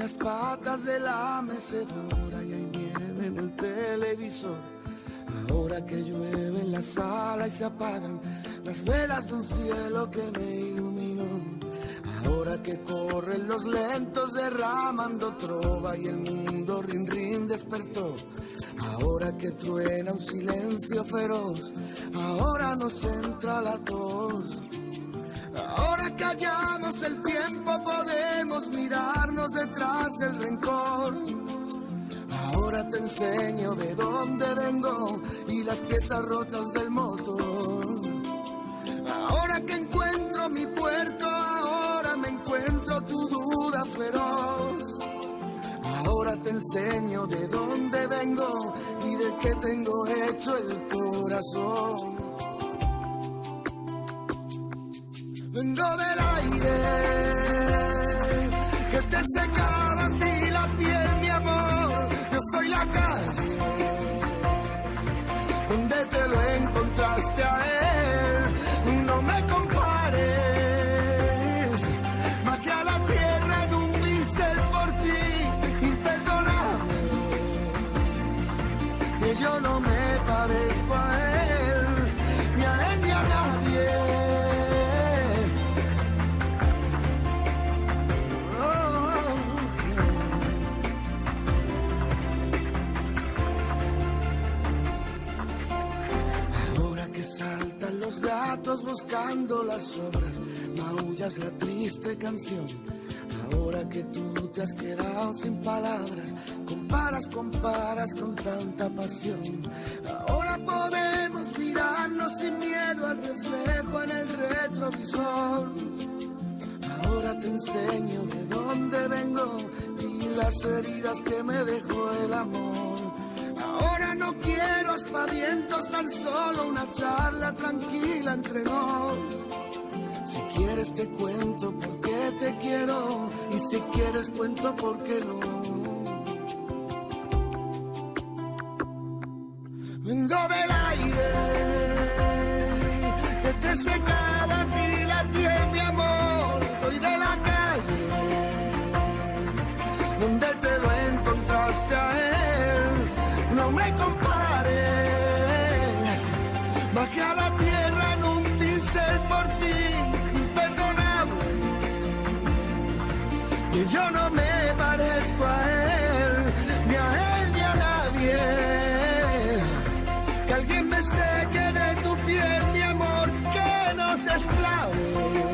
las patas de la mecedora y hay nieve en el televisor. Ahora que llueve en la sala y se apagan las velas de un cielo que me iluminó. Ahora que corren los lentos derramando trova y el mundo rin rin despertó. Ahora que truena un silencio feroz, ahora nos entra la tos. Ahora que hallamos el tiempo podemos mirarnos detrás del rencor. Ahora te enseño de dónde vengo y las piezas rotas del motor. Ahora que encuentro mi puerto, ahora me encuentro tu duda feroz. Ahora te enseño de dónde vengo y de qué tengo hecho el corazón. Vengo del aire que te secaba a ti la piel, mi amor. Yo soy la calle donde te lo encontraste a él. No me compares, maté a la tierra en un pincel por ti. Imperdonable, que yo no me parezco a él, ni a él ni a nadie. Los gatos buscando las sobras, maullas la triste canción. Ahora que tú te has quedado sin palabras, comparas con tanta pasión. Ahora podemos mirarnos sin miedo al reflejo en el retrovisor. Ahora te enseño de dónde vengo y las heridas que me dejó el amor. Ahora no quiero aspavientos, tan solo una charla tranquila entre nos. Si quieres te cuento por qué te quiero y si quieres cuento por qué no. Vengo del aire que te secaba a ti la piel, mi amor. Soy de la calle donde te lo encontraste a él. No me compares, bajé a la tierra en un pincel por ti. Imperdonable, que yo no me parezco a él, ni a él ni a nadie. Que alguien me seque de tu piel, mi amor, que no se esclave.